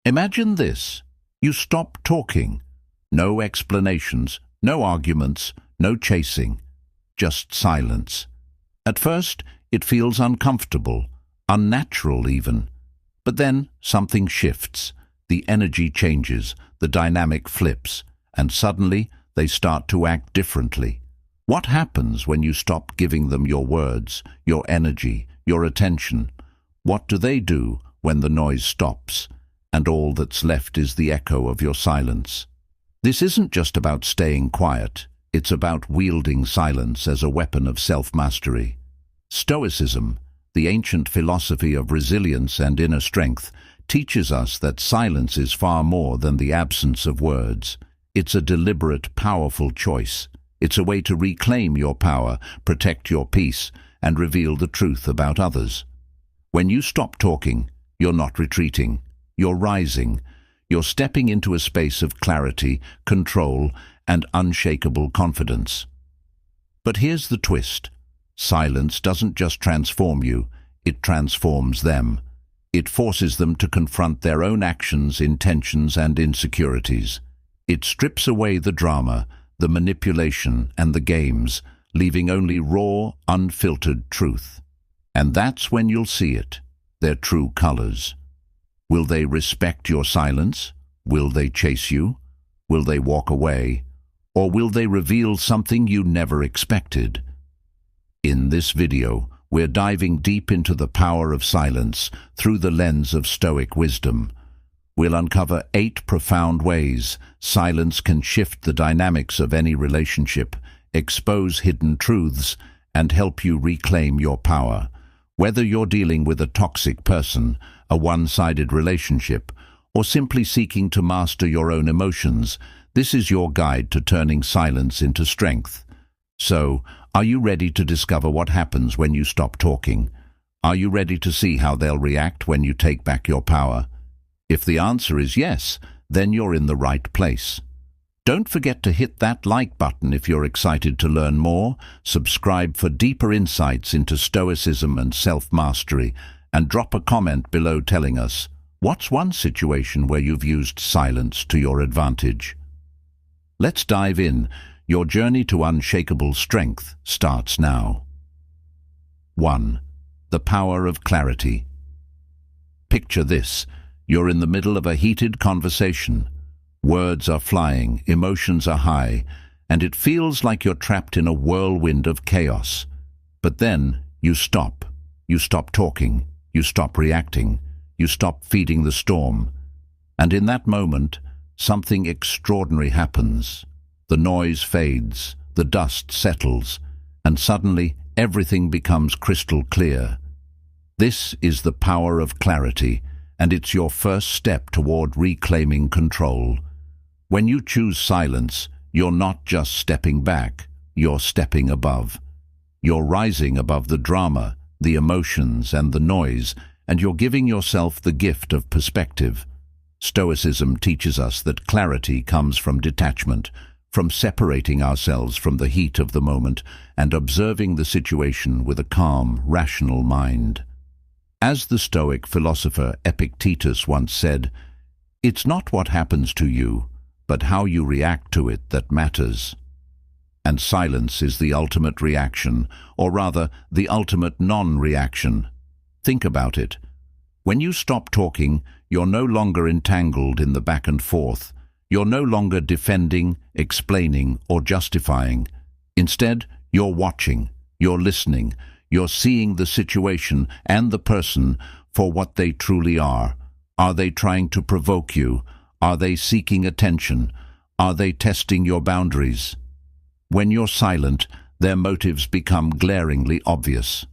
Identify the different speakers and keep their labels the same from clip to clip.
Speaker 1: Imagine this. You stop talking. No explanations, no arguments, no chasing. Just silence. At first, it feels uncomfortable, unnatural even. But then something shifts. The energy changes, the dynamic flips, and suddenly they start to act differently. What happens when you stop giving them your words, your energy, your attention? What do they do when the noise stops, and all that's left is the echo of your silence? This isn't just about staying quiet, it's about wielding silence as a weapon of self-mastery. Stoicism, the ancient philosophy of resilience and inner strength, teaches us that silence is far more than the absence of words. It's a deliberate, powerful choice. It's a way to reclaim your power, protect your peace, and reveal the truth about others. When you stop talking, you're not retreating. You're rising. You're stepping into a space of clarity, control, and unshakable confidence. But here's the twist. Silence doesn't just transform you, it transforms them. It forces them to confront their own actions, intentions, and insecurities. It strips away the drama, the manipulation, and the games, leaving only raw, unfiltered truth. And that's when you'll see it, their true colors. Will they respect your silence? Will they chase you? Will they walk away? Or will they reveal something you never expected? In this video, we're diving deep into the power of silence through the lens of Stoic wisdom. We'll uncover 8 profound ways silence can shift the dynamics of any relationship, expose hidden truths, and help you reclaim your power. Whether you're dealing with a toxic person, a one-sided relationship, or simply seeking to master your own emotions, this is your guide to turning silence into strength. So, are you ready to discover what happens when you stop talking? Are you ready to see how they'll react when you take back your power? If the answer is yes, then you're in the right place. Don't forget to hit that like button if you're excited to learn more, subscribe for deeper insights into Stoicism and self-mastery, and drop a comment below telling us, what's one situation where you've used silence to your advantage? Let's dive in. Your journey to unshakable strength starts now. 1. The power of clarity. Picture this. You're in the middle of a heated conversation. Words are flying, emotions are high, and it feels like you're trapped in a whirlwind of chaos. But then you stop. You stop talking. You stop reacting. You stop feeding the storm. And in that moment, something extraordinary happens. The noise fades, the dust settles, and suddenly everything becomes crystal clear. This is the power of clarity, and it's your first step toward reclaiming control. When you choose silence, you're not just stepping back, you're stepping above. You're rising above the drama, the emotions, and the noise, and you're giving yourself the gift of perspective. Stoicism teaches us that clarity comes from detachment, from separating ourselves from the heat of the moment and observing the situation with a calm, rational mind. As the Stoic philosopher Epictetus once said, "It's not what happens to you, but how you react to it that matters." And silence is the ultimate reaction, or rather, the ultimate non-reaction. Think about it. When you stop talking, you're no longer entangled in the back and forth. You're no longer defending, explaining, or justifying. Instead, you're watching, you're listening, you're seeing the situation and the person for what they truly are. Are they trying to provoke you? Are they seeking attention? Are they testing your boundaries? When you're silent, their motives become glaringly obvious.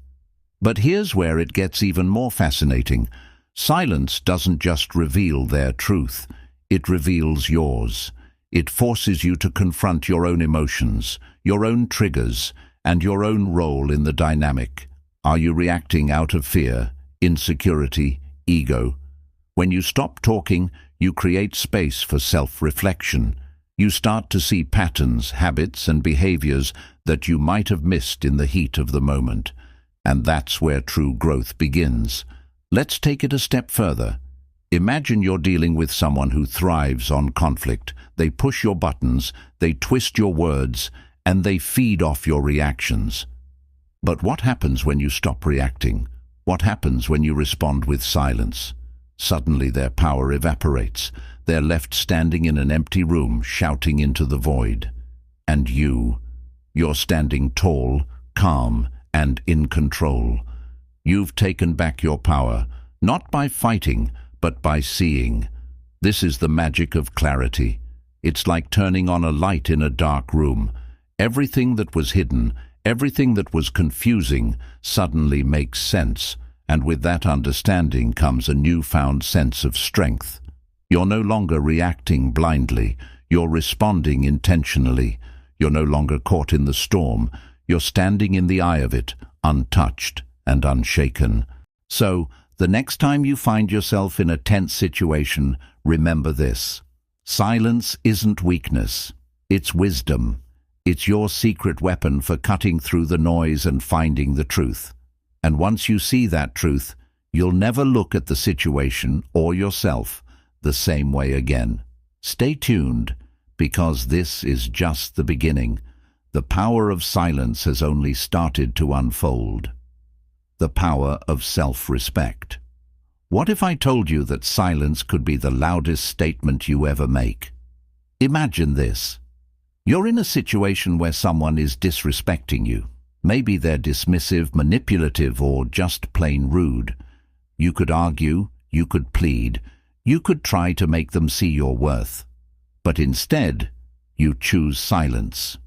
Speaker 1: But here's where it gets even more fascinating. Silence doesn't just reveal their truth. It reveals yours. It forces you to confront your own emotions, your own triggers, and your own role in the dynamic. Are you reacting out of fear, insecurity, ego? When you stop talking, you create space for self-reflection. You start to see patterns, habits, and behaviors that you might have missed in the heat of the moment. And that's where true growth begins. Let's take it a step further. Imagine you're dealing with someone who thrives on conflict. They push your buttons, they twist your words, and they feed off your reactions. But what happens when you stop reacting? What happens when you respond with silence? Suddenly their power evaporates. They're left standing in an empty room, shouting into the void. And you're standing tall, calm, and in control. You've taken back your power, not by fighting, but by seeing. This is the magic of clarity. It's like turning on a light in a dark room. Everything that was hidden, everything that was confusing, suddenly makes sense, and with that understanding comes a newfound sense of strength. You're no longer reacting blindly, you're responding intentionally. You're no longer caught in the storm, you're standing in the eye of it, untouched and unshaken. So, the next time you find yourself in a tense situation, remember this. Silence isn't weakness, it's wisdom. It's your secret weapon for cutting through the noise and finding the truth. And once you see that truth, you'll never look at the situation or yourself the same way again. Stay tuned, because this is just the beginning. The power of silence has only started to unfold. The power of self-respect. What if I told you that silence could be the loudest statement you ever make? Imagine this. You're in a situation where someone is disrespecting you. Maybe they're dismissive, manipulative, or just plain rude. You could argue, you could plead, you could try to make them see your worth. But instead, you choose silence.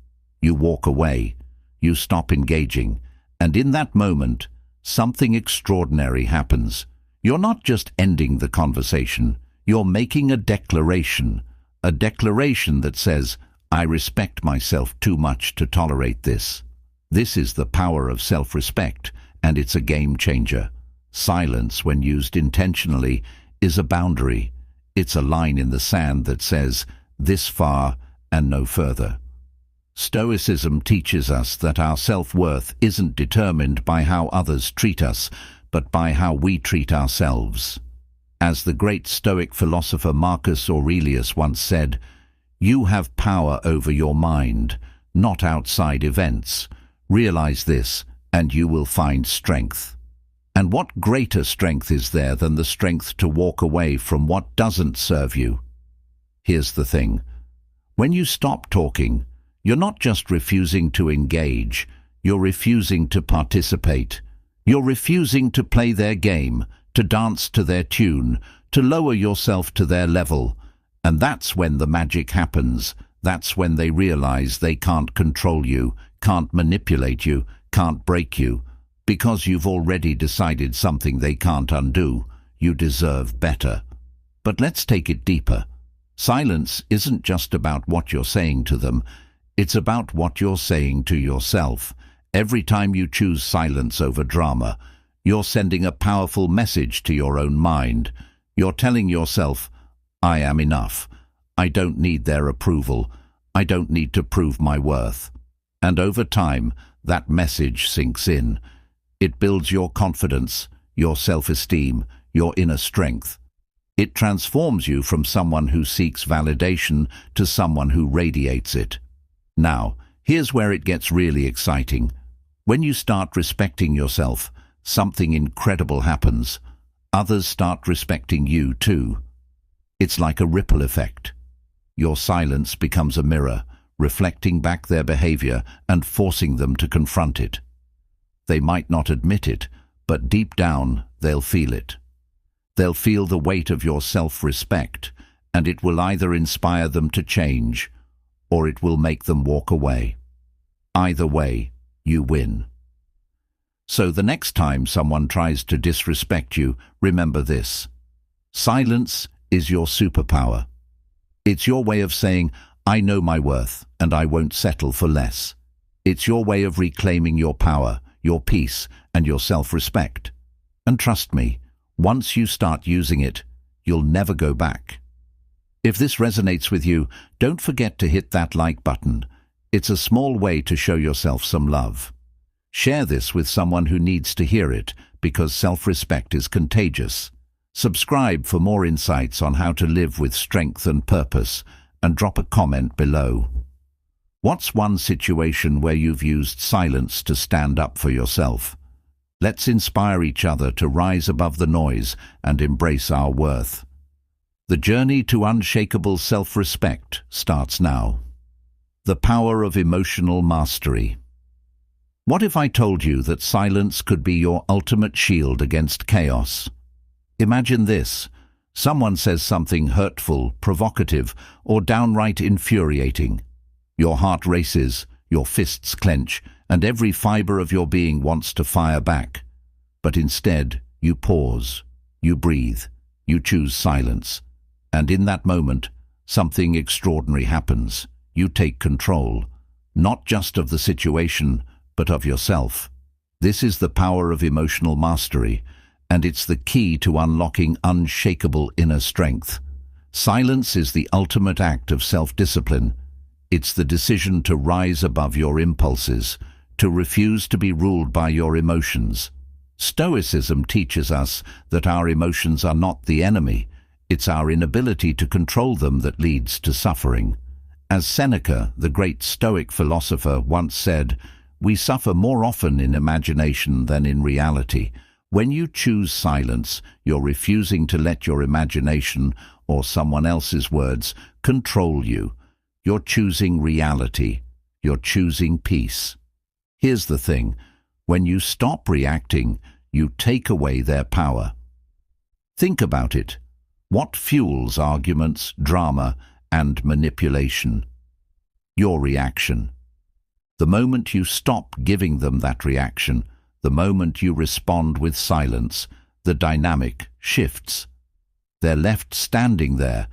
Speaker 1: You walk away, you stop engaging, and in that moment, something extraordinary happens. You're not just ending the conversation, you're making a declaration that says, I respect myself too much to tolerate this. This is the power of self-respect, and it's a game changer. Silence, when used intentionally, is a boundary. It's a line in the sand that says, this far and no further. Stoicism teaches us that our self-worth isn't determined by how others treat us, but by how we treat ourselves. As the great Stoic philosopher Marcus Aurelius once said, you have power over your mind, not outside events. Realize this, and you will find strength. And what greater strength is there than the strength to walk away from what doesn't serve you? Here's the thing. When you stop talking, you're not just refusing to engage, you're refusing to participate. You're refusing to play their game, to dance to their tune, to lower yourself to their level. And that's when the magic happens. That's when they realize they can't control you, can't manipulate you, can't break you. Because you've already decided something they can't undo. You deserve better. But let's take it deeper. Silence isn't just about what you're saying to them. It's about what you're saying to yourself. Every time you choose silence over drama, you're sending a powerful message to your own mind. You're telling yourself, I am enough. I don't need their approval. I don't need to prove my worth. And over time, that message sinks in. It builds your confidence, your self-esteem, your inner strength. It transforms you from someone who seeks validation to someone who radiates it. Now, here's where it gets really exciting. When you start respecting yourself, something incredible happens. Others start respecting you too. It's like a ripple effect. Your silence becomes a mirror, reflecting back their behavior and forcing them to confront it. They might not admit it, but deep down they'll feel it. They'll feel the weight of your self-respect, and it will either inspire them to change, or it will make them walk away. Either way, you win. So the next time someone tries to disrespect you, remember this. Silence is your superpower. It's your way of saying, I know my worth, and I won't settle for less. It's your way of reclaiming your power, your peace, and your self-respect. And trust me, once you start using it, you'll never go back. If this resonates with you, don't forget to hit that like button. It's a small way to show yourself some love. Share this with someone who needs to hear it, because self-respect is contagious. Subscribe for more insights on how to live with strength and purpose, and drop a comment below. What's one situation where you've used silence to stand up for yourself? Let's inspire each other to rise above the noise and embrace our worth. The journey to unshakable self-respect starts now. The power of emotional mastery. What if I told you that silence could be your ultimate shield against chaos? Imagine this. Someone says something hurtful, provocative, or downright infuriating. Your heart races, your fists clench, and every fiber of your being wants to fire back. But instead, you pause, you breathe, you choose silence. And in that moment, something extraordinary happens. You take control, not just of the situation, but of yourself. This is the power of emotional mastery, and it's the key to unlocking unshakable inner strength. Silence is the ultimate act of self-discipline. It's the decision to rise above your impulses, to refuse to be ruled by your emotions. Stoicism teaches us that our emotions are not the enemy. It's our inability to control them that leads to suffering. As Seneca, the great Stoic philosopher, once said, "We suffer more often in imagination than in reality." When you choose silence, you're refusing to let your imagination, or someone else's words, control you. You're choosing reality. You're choosing peace. Here's the thing. When you stop reacting, you take away their power. Think about it. What fuels arguments, drama, and manipulation? Your reaction. The moment you stop giving them that reaction, the moment you respond with silence, the dynamic shifts. They're left standing there,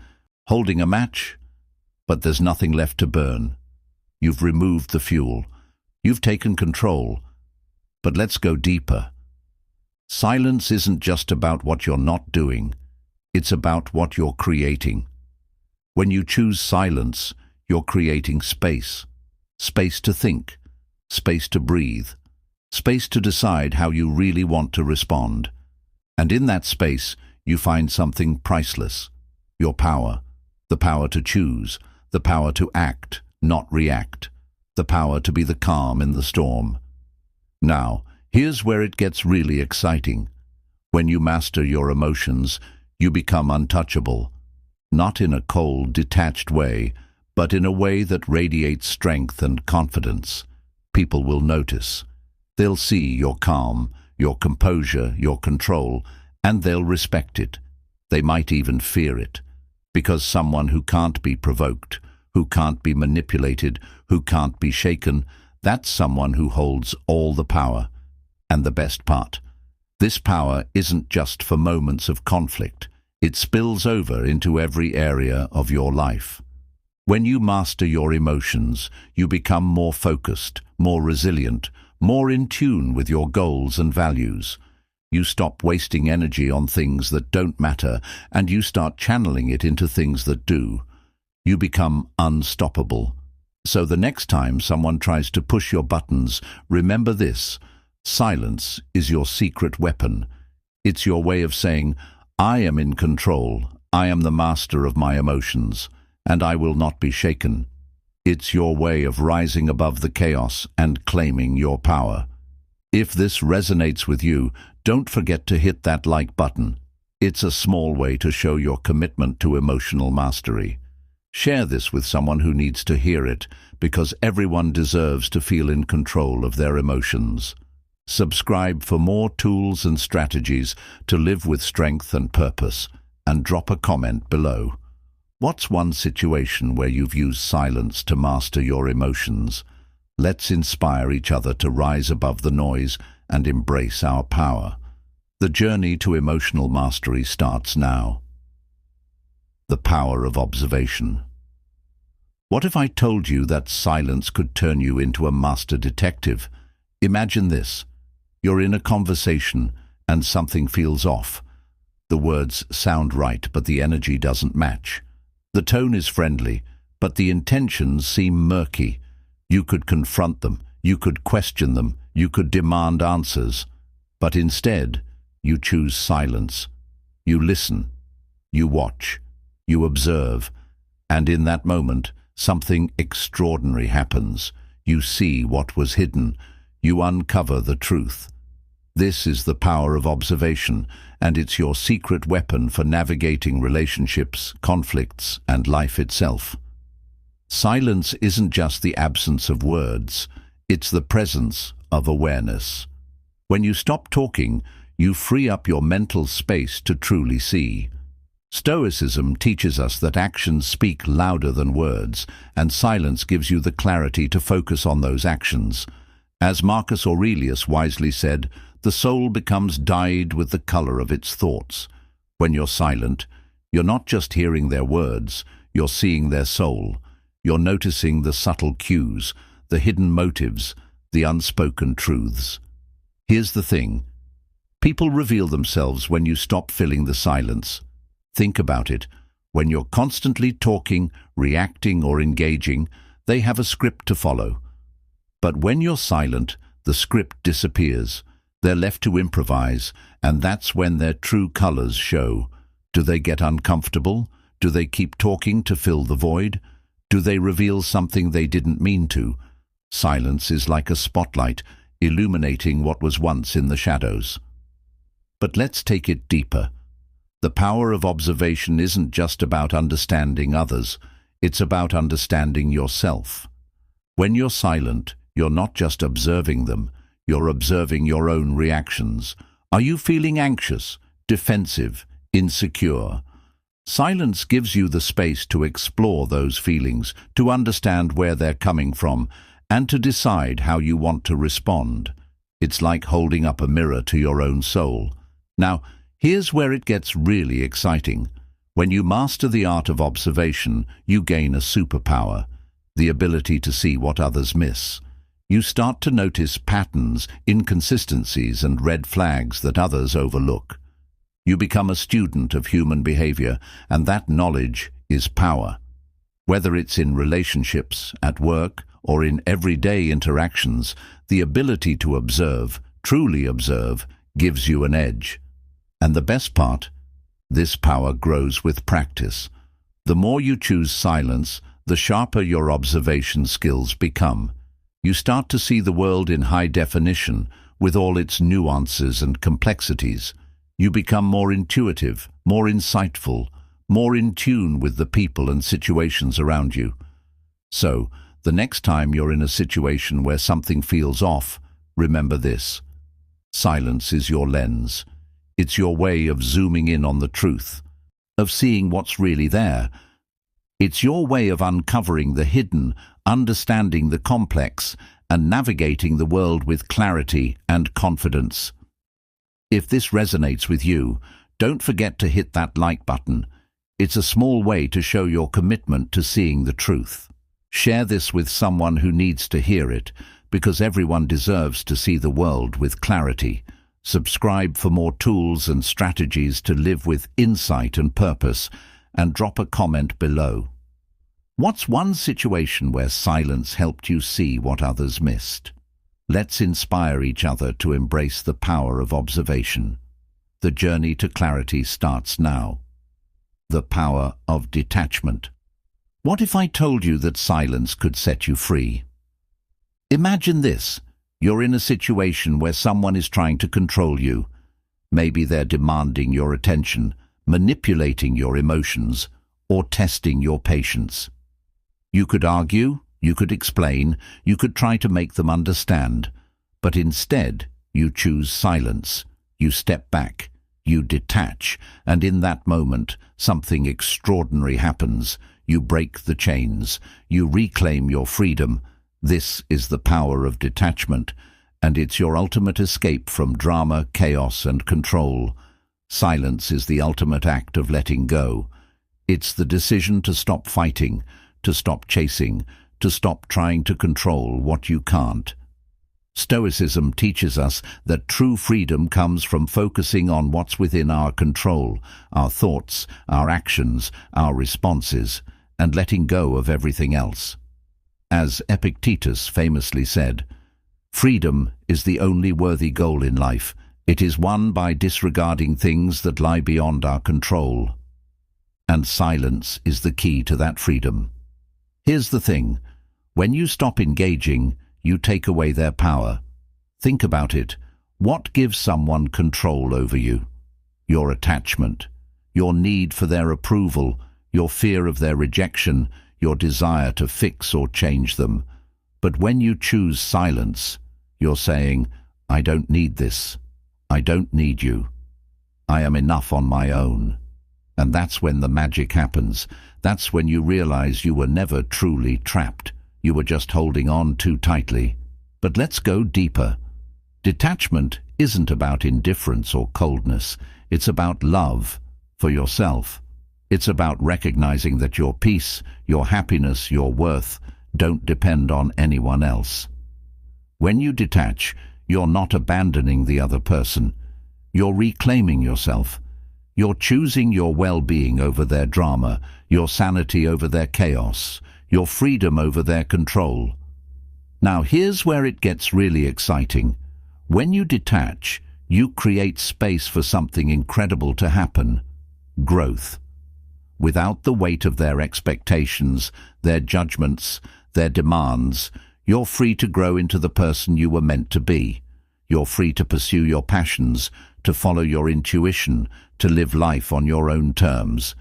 Speaker 1: holding a match, but there's nothing left to burn. You've removed the fuel. You've taken control. But let's go deeper. Silence isn't just about what you're not doing. It's about what you're creating. When you choose silence, you're creating space. Space to think. Space to breathe. Space to decide how you really want to respond. And in that space, you find something priceless. Your power. The power to choose. The power to act, not react. The power to be the calm in the storm. Now, here's where it gets really exciting. When you master your emotions, you become untouchable. Not in a cold, detached way, but in a way that radiates strength and confidence. People will notice. They'll see your calm, your composure, your control, and they'll respect it. They might even fear it. Because someone who can't be provoked, who can't be manipulated, who can't be shaken, that's someone who holds all the power. And the best part, this power isn't just for moments of conflict. It spills over into every area of your life. When you master your emotions, you become more focused, more resilient, more in tune with your goals and values. You stop wasting energy on things that don't matter, and you start channeling it into things that do. You become unstoppable. So the next time someone tries to push your buttons, remember this. Silence is your secret weapon. It's your way of saying, "I am in control. I am the master of my emotions, and I will not be shaken." It's your way of rising above the chaos and claiming your power. If this resonates with you, don't forget to hit that like button. It's a small way to show your commitment to emotional mastery. Share this with someone who needs to hear it, because everyone deserves to feel in control of their emotions. Subscribe for more tools and strategies to live with strength and purpose, and drop a comment below. What's one situation where you've used silence to master your emotions? Let's inspire each other to rise above the noise and embrace our power. The journey to emotional mastery starts now. The power of observation. What if I told you that silence could turn you into a master detective? Imagine this. You're in a conversation and something feels off. The words sound right, but the energy doesn't match. The tone is friendly, but the intentions seem murky. You could confront them, you could question them, you could demand answers. But instead, you choose silence. You listen, you watch, you observe, and in that moment, something extraordinary happens. You see what was hidden. You uncover the truth. This is the power of observation, and it's your secret weapon for navigating relationships, conflicts, and life itself. Silence isn't just the absence of words, it's the presence of awareness. When you stop talking, you free up your mental space to truly see. Stoicism teaches us that actions speak louder than words, and silence gives you the clarity to focus on those actions. As Marcus Aurelius wisely said, the soul becomes dyed with the color of its thoughts. When you're silent, you're not just hearing their words, you're seeing their soul. You're noticing the subtle cues, the hidden motives, the unspoken truths. Here's the thing. People reveal themselves when you stop filling the silence. Think about it. When you're constantly talking, reacting, or engaging, they have a script to follow. But when you're silent, the script disappears. They're left to improvise, and that's when their true colors show. Do they get uncomfortable? Do they keep talking to fill the void? Do they reveal something they didn't mean to? Silence is like a spotlight, illuminating what was once in the shadows. But let's take it deeper. The power of observation isn't just about understanding others, it's about understanding yourself. When you're silent, you're not just observing them, you're observing your own reactions. Are you feeling anxious, defensive, insecure? Silence gives you the space to explore those feelings, to understand where they're coming from, and to decide how you want to respond. It's like holding up a mirror to your own soul. Now, here's where it gets really exciting. When you master the art of observation, you gain a superpower, the ability to see what others miss. You start to notice patterns, inconsistencies, and red flags that others overlook. You become a student of human behavior, and that knowledge is power. Whether it's in relationships, at work, or in everyday interactions, the ability to observe, truly observe, gives you an edge. And the best part, this power grows with practice. The more you choose silence, the sharper your observation skills become. You start to see the world in high definition, with all its nuances and complexities. You become more intuitive, more insightful, more in tune with the people and situations around you. So, the next time you're in a situation where something feels off, remember this. Silence is your lens. It's your way of zooming in on the truth, of seeing what's really there. It's your way of uncovering the hidden, understanding the complex, and navigating the world with clarity and confidence. If this resonates with you, don't forget to hit that like button. It's a small way to show your commitment to seeing the truth. Share this with someone who needs to hear it, because everyone deserves to see the world with clarity. Subscribe for more tools and strategies to live with insight and purpose, and drop a comment below. What's one situation where silence helped you see what others missed? Let's inspire each other to embrace the power of observation. The journey to clarity starts now. The power of detachment. What if I told you that silence could set you free? Imagine this. You're in a situation where someone is trying to control you. Maybe they're demanding your attention, manipulating your emotions, or testing your patience. You could argue, you could explain, you could try to make them understand, but instead you choose silence. You step back, you detach, and in that moment something extraordinary happens. You break the chains, you reclaim your freedom. This is the power of detachment, and it's your ultimate escape from drama, chaos, and control. Silence is the ultimate act of letting go. It's the decision to stop fighting, to stop chasing, to stop trying to control what you can't. Stoicism teaches us that true freedom comes from focusing on what's within our control, our thoughts, our actions, our responses, and letting go of everything else. As Epictetus famously said, "Freedom is the only worthy goal in life. It is won by disregarding things that lie beyond our control. And silence is the key to that freedom. Here's the thing. When you stop engaging, you take away their power. Think about it. What gives someone control over you? Your attachment, your need for their approval, your fear of their rejection, your desire to fix or change them. But when you choose silence, you're saying, I don't need this. I don't need you. I am enough on my own. And that's when the magic happens. That's when you realize you were never truly trapped. You were just holding on too tightly. But let's go deeper. Detachment isn't about indifference or coldness. It's about love for yourself. It's about recognizing that your peace, your happiness, your worth don't depend on anyone else. When you detach, you're not abandoning the other person. You're reclaiming yourself. You're choosing your well-being over their drama, your sanity over their chaos, your freedom over their control. Now here's where it gets really exciting. When you detach, you create space for something incredible to happen. Growth. Without the weight of their expectations, their judgments, their demands, you're free to grow into the person you were meant to be. You're free to pursue your passions, to follow your intuition, to live life on your own terms.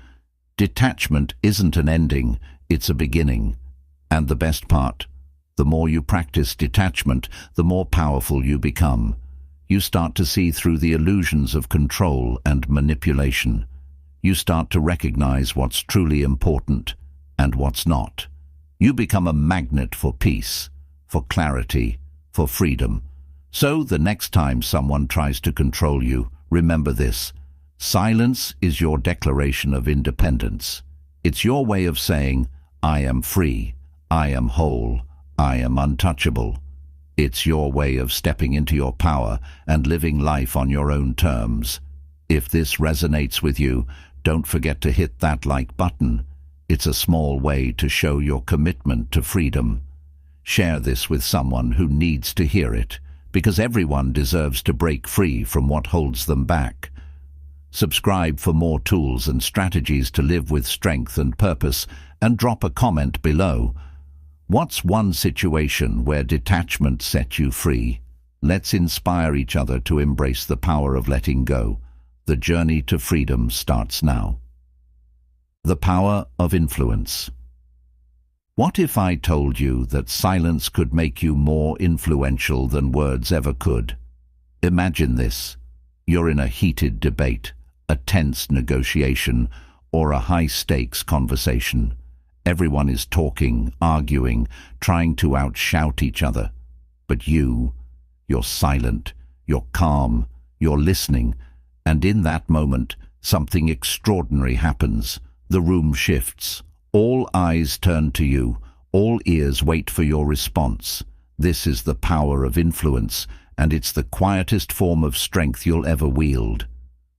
Speaker 1: Detachment isn't an ending, it's a beginning. And the best part, the more you practice detachment, the more powerful you become. You start to see through the illusions of control and manipulation. You start to recognize what's truly important and what's not. You become a magnet for peace, for clarity, for freedom. So the next time someone tries to control you, remember this. Silence is your declaration of independence. It's your way of saying, I am free, I am whole, I am untouchable. It's your way of stepping into your power and living life on your own terms. If this resonates with you, don't forget to hit that like button. It's a small way to show your commitment to freedom. Share this with someone who needs to hear it, because everyone deserves to break free from what holds them back. Subscribe for more tools and strategies to live with strength and purpose, and drop a comment below. What's one situation where detachment set you free? Let's inspire each other to embrace the power of letting go. The journey to freedom starts now. The power of influence. What if I told you that silence could make you more influential than words ever could? Imagine this. You're in a heated debate, a tense negotiation, or a high-stakes conversation. Everyone is talking, arguing, trying to outshout each other. But you're silent, you're calm, you're listening, and in that moment, something extraordinary happens. The room shifts. All eyes turn to you. All ears wait for your response. This is the power of influence, and it's the quietest form of strength you'll ever wield.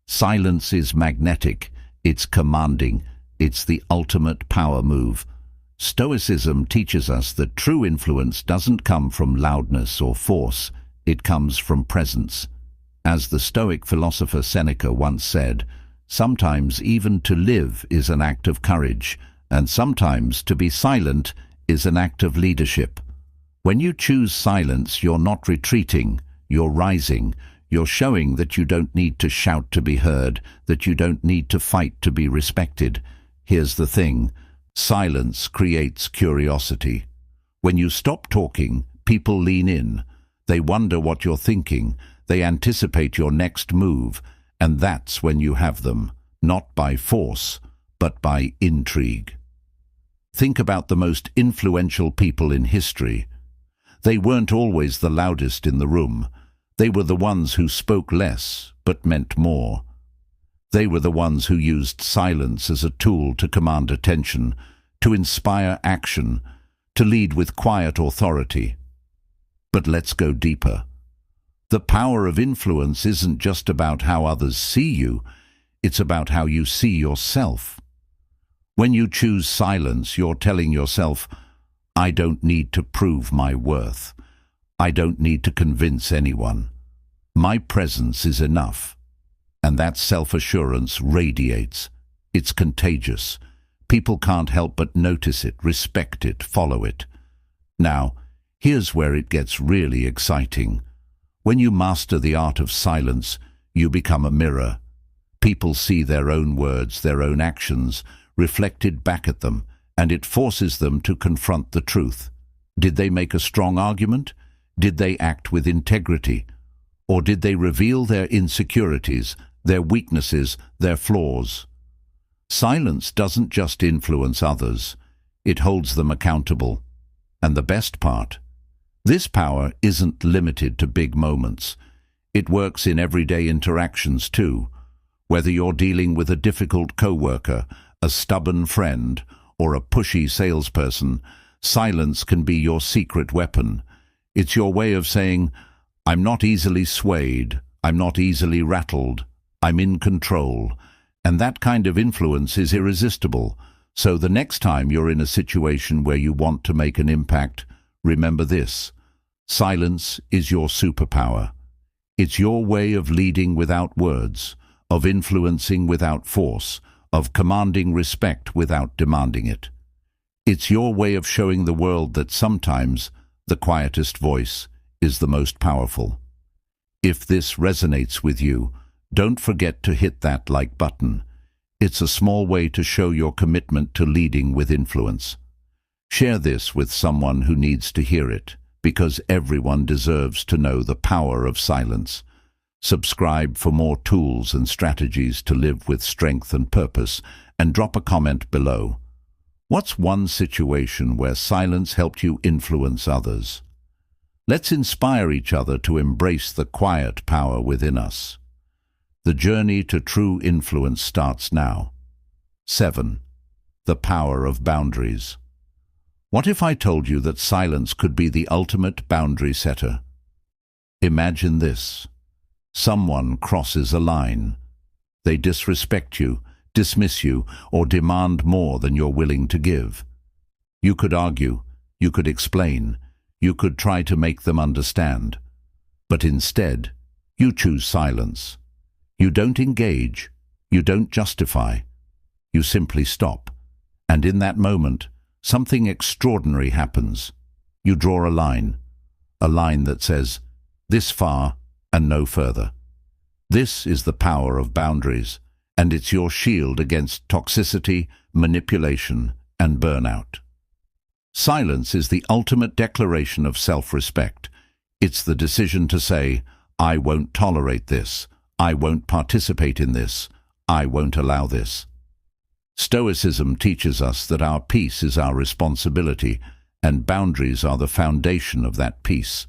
Speaker 1: Silence is magnetic. It's commanding. It's the ultimate power move. Stoicism teaches us that true influence doesn't come from loudness or force. It comes from presence. As the Stoic philosopher Seneca once said, sometimes even to live is an act of courage, and sometimes to be silent is an act of leadership. When you choose silence, you're not retreating, you're rising. You're showing that you don't need to shout to be heard, that you don't need to fight to be respected. Here's the thing. Silence creates curiosity. When you stop talking, people lean in. They wonder what you're thinking. They anticipate your next move. And that's when you have them, not by force, but by intrigue. Think about the most influential people in history. They weren't always the loudest in the room. They were the ones who spoke less, but meant more. They were the ones who used silence as a tool to command attention, to inspire action, to lead with quiet authority. But let's go deeper. The power of influence isn't just about how others see you, it's about how you see yourself. When you choose silence, you're telling yourself, I don't need to prove my worth. I don't need to convince anyone. My presence is enough. And that self-assurance radiates. It's contagious. People can't help but notice it, respect it, follow it. Now, here's where it gets really exciting. When you master the art of silence, you become a mirror. People see their own words, their own actions, reflected back at them, and it forces them to confront the truth. Did they make a strong argument? Did they act with integrity? Or did they reveal their insecurities, their weaknesses, their flaws? Silence doesn't just influence others, it holds them accountable. And the best part, this power isn't limited to big moments. It works in everyday interactions too. Whether you're dealing with a difficult coworker, a stubborn friend, or a pushy salesperson, silence can be your secret weapon. It's your way of saying, I'm not easily swayed, I'm not easily rattled, I'm in control. And that kind of influence is irresistible. So the next time you're in a situation where you want to make an impact, remember this. Silence is your superpower. It's your way of leading without words, of influencing without force, of commanding respect without demanding it. It's your way of showing the world that sometimes the quietest voice is the most powerful. If this resonates with you, don't forget to hit that like button. It's a small way to show your commitment to leading with influence. Share this with someone who needs to hear it, because everyone deserves to know the power of silence. Subscribe for more tools and strategies to live with strength and purpose, and drop a comment below. What's one situation where silence helped you influence others? Let's inspire each other to embrace the quiet power within us. The journey to true influence starts now. 7. The power of boundaries. What if I told you that silence could be the ultimate boundary setter? Imagine this. Someone crosses a line. They disrespect you, dismiss you, or demand more than you're willing to give. You could argue, you could explain, you could try to make them understand. But instead, you choose silence. You don't engage, you don't justify, you simply stop. And in that moment, something extraordinary happens. You draw a line that says, this far and no further. This is the power of boundaries, and it's your shield against toxicity, manipulation, and burnout. Silence is the ultimate declaration of self-respect. It's the decision to say, I won't tolerate this. I won't participate in this. I won't allow this. Stoicism teaches us that our peace is our responsibility, and boundaries are the foundation of that peace.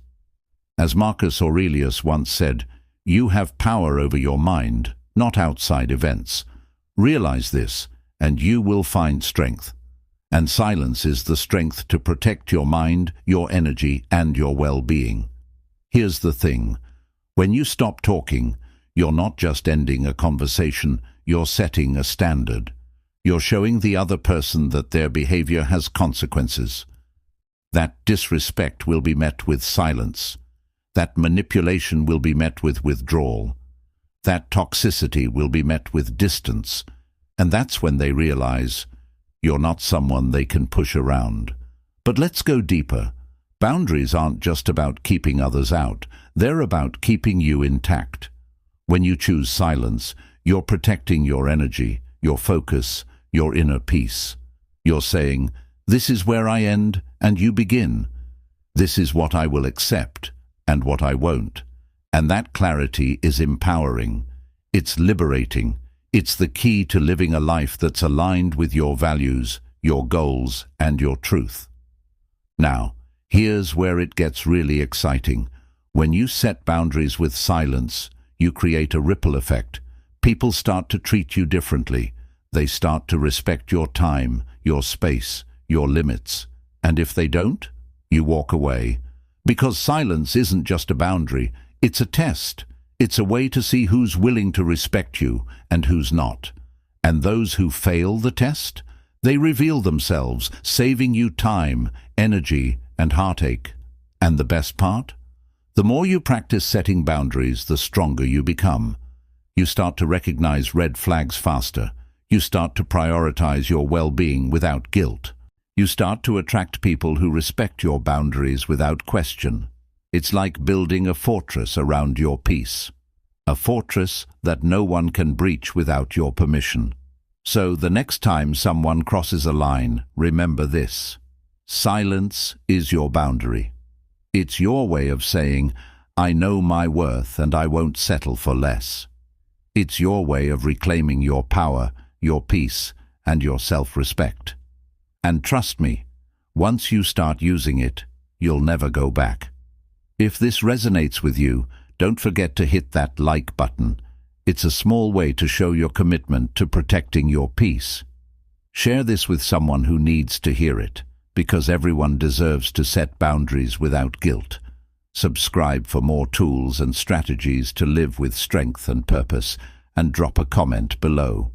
Speaker 1: As Marcus Aurelius once said, you have power over your mind, not outside events. Realize this, and you will find strength. And silence is the strength to protect your mind, your energy, and your well-being. Here's the thing. When you stop talking, you're not just ending a conversation, you're setting a standard. You're showing the other person that their behavior has consequences. That disrespect will be met with silence. That manipulation will be met with withdrawal. That toxicity will be met with distance. And that's when they realize you're not someone they can push around. But let's go deeper. Boundaries aren't just about keeping others out. They're about keeping you intact. When you choose silence, you're protecting your energy, your focus, your inner peace. You're saying, this is where I end and you begin. This is what I will accept and what I won't. And that clarity is empowering. It's liberating. It's the key to living a life that's aligned with your values, your goals, and your truth. Now, here's where it gets really exciting. When you set boundaries with silence, you create a ripple effect. People start to treat you differently. They start to respect your time, your space, your limits. And if they don't, you walk away. Because silence isn't just a boundary, it's a test. It's a way to see who's willing to respect you and who's not. And those who fail the test, they reveal themselves, saving you time, energy, and heartache. And the best part? The more you practice setting boundaries, the stronger you become. You start to recognize red flags faster. You start to prioritize your well-being without guilt. You start to attract people who respect your boundaries without question. It's like building a fortress around your peace. A fortress that no one can breach without your permission. So the next time someone crosses a line, remember this. Silence is your boundary. It's your way of saying, I know my worth and I won't settle for less. It's your way of reclaiming your power, your peace, and your self-respect. And trust me, once you start using it, you'll never go back. If this resonates with you, don't forget to hit that like button. It's a small way to show your commitment to protecting your peace. Share this with someone who needs to hear it, because everyone deserves to set boundaries without guilt. Subscribe for more tools and strategies to live with strength and purpose, and drop a comment below.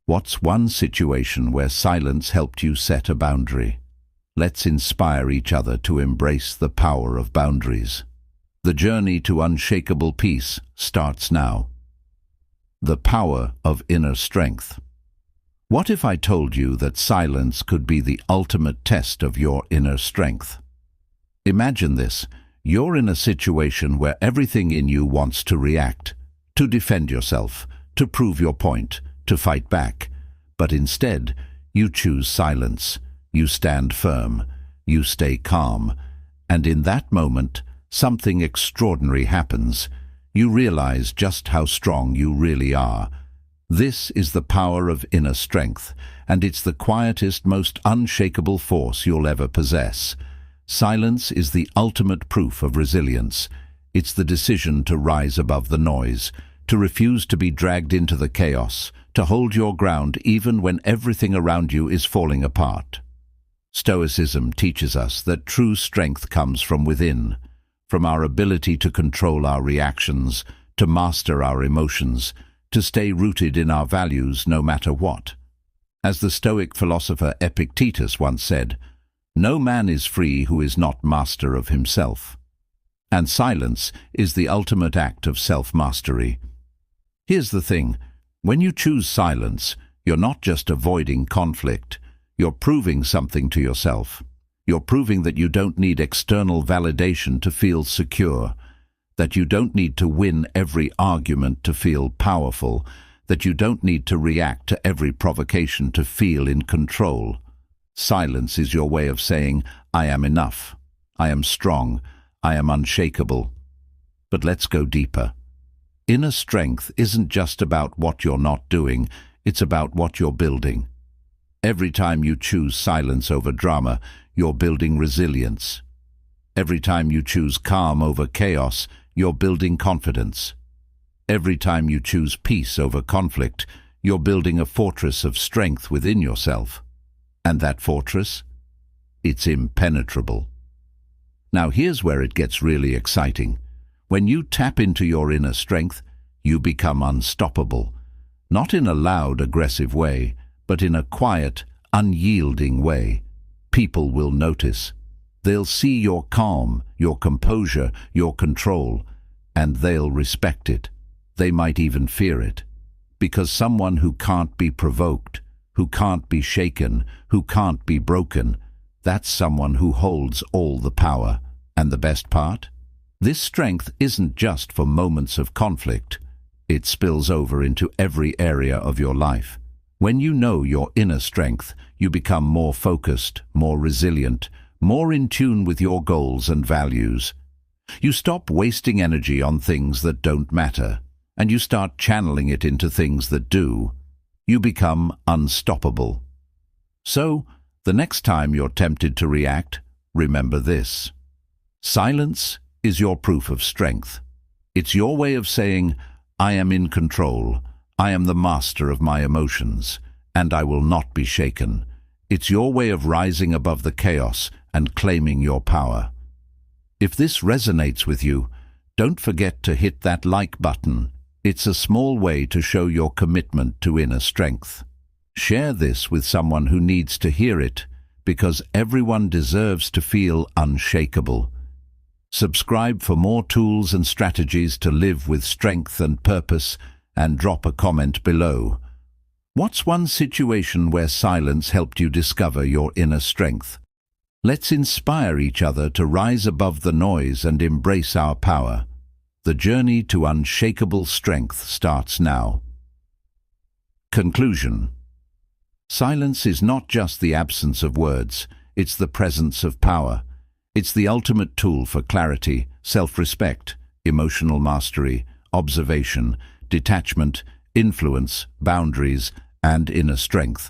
Speaker 1: What's one situation where silence helped you set a boundary? Let's inspire each other to embrace the power of boundaries. The journey to unshakable peace starts now. The power of inner strength. What if I told you that silence could be the ultimate test of your inner strength? Imagine this. You're in a situation where everything in you wants to react, to defend yourself, to prove your point, to fight back. But instead, you choose silence. You stand firm. You stay calm. And in that moment, something extraordinary happens. You realize just how strong you really are. This is the power of inner strength, and it's the quietest, most unshakable force you'll ever possess. Silence is the ultimate proof of resilience. It's the decision to rise above the noise, to refuse to be dragged into the chaos, to hold your ground even when everything around you is falling apart. Stoicism teaches us that true strength comes from within, from our ability to control our reactions, to master our emotions, to stay rooted in our values no matter what. As the Stoic philosopher Epictetus once said, "No man is free who is not master of himself." And silence is the ultimate act of self-mastery. Here's the thing, when you choose silence, you're not just avoiding conflict, you're proving something to yourself. You're proving that you don't need external validation to feel secure, that you don't need to win every argument to feel powerful, that you don't need to react to every provocation to feel in control. Silence is your way of saying, I am enough, I am strong, I am unshakable. But let's go deeper. Inner strength isn't just about what you're not doing, it's about what you're building. Every time you choose silence over drama, you're building resilience. Every time you choose calm over chaos, you're building confidence. Every time you choose peace over conflict, you're building a fortress of strength within yourself. And that fortress? It's impenetrable. Now here's where it gets really exciting. When you tap into your inner strength, you become unstoppable. Not in a loud, aggressive way, but in a quiet, unyielding way. People will notice. They'll see your calm, your composure, your control, and they'll respect it. They might even fear it. Because someone who can't be provoked, who can't be shaken, who can't be broken, that's someone who holds all the power. And the best part? This strength isn't just for moments of conflict. It spills over into every area of your life. When you know your inner strength, you become more focused, more resilient, more in tune with your goals and values. You stop wasting energy on things that don't matter, and you start channeling it into things that do. You become unstoppable. So, the next time you're tempted to react, remember this. Silence is your proof of strength. It's your way of saying, I am in control, I am the master of my emotions, and I will not be shaken. It's your way of rising above the chaos and claiming your power. If this resonates with you, don't forget to hit that like button. It's a small way to show your commitment to inner strength. Share this with someone who needs to hear it, because everyone deserves to feel unshakable. Subscribe for more tools and strategies to live with strength and purpose, and drop a comment below. What's one situation where silence helped you discover your inner strength? Let's inspire each other to rise above the noise and embrace our power. The journey to unshakable strength starts now. Conclusion. Silence is not just the absence of words, it's the presence of power. It's the ultimate tool for clarity, self-respect, emotional mastery, observation, detachment, influence, boundaries, and inner strength.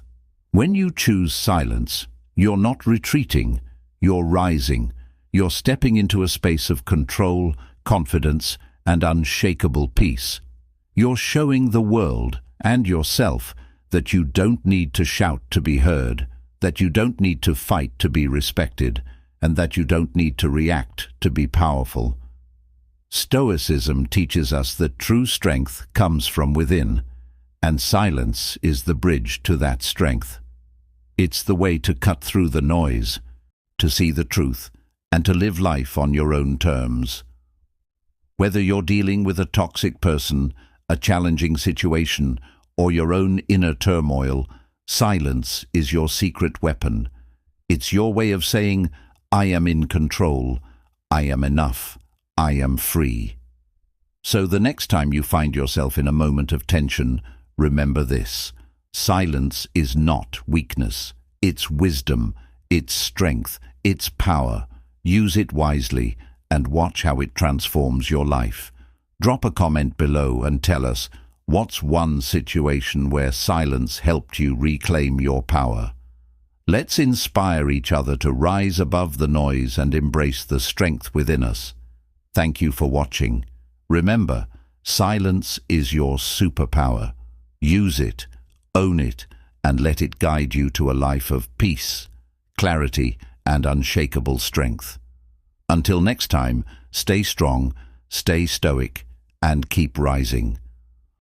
Speaker 1: When you choose silence, you're not retreating, you're rising. You're stepping into a space of control, confidence, and unshakable peace. You're showing the world and yourself that you don't need to shout to be heard, that you don't need to fight to be respected, and that you don't need to react to be powerful. Stoicism teaches us that true strength comes from within, and silence is the bridge to that strength. It's the way to cut through the noise, to see the truth, and to live life on your own terms. Whether you're dealing with a toxic person, a challenging situation, or your own inner turmoil, silence is your secret weapon. It's your way of saying, I am in control, I am enough, I am free. So the next time you find yourself in a moment of tension, remember this: silence is not weakness, it's wisdom, it's strength, it's power. Use it wisely and watch how it transforms your life. Drop a comment below and tell us, what's one situation where silence helped you reclaim your power? Let's inspire each other to rise above the noise and embrace the strength within us. Thank you for watching. Remember, silence is your superpower. Use it, own it, and let it guide you to a life of peace, clarity, and unshakable strength. Until next time, stay strong, stay stoic, and keep rising.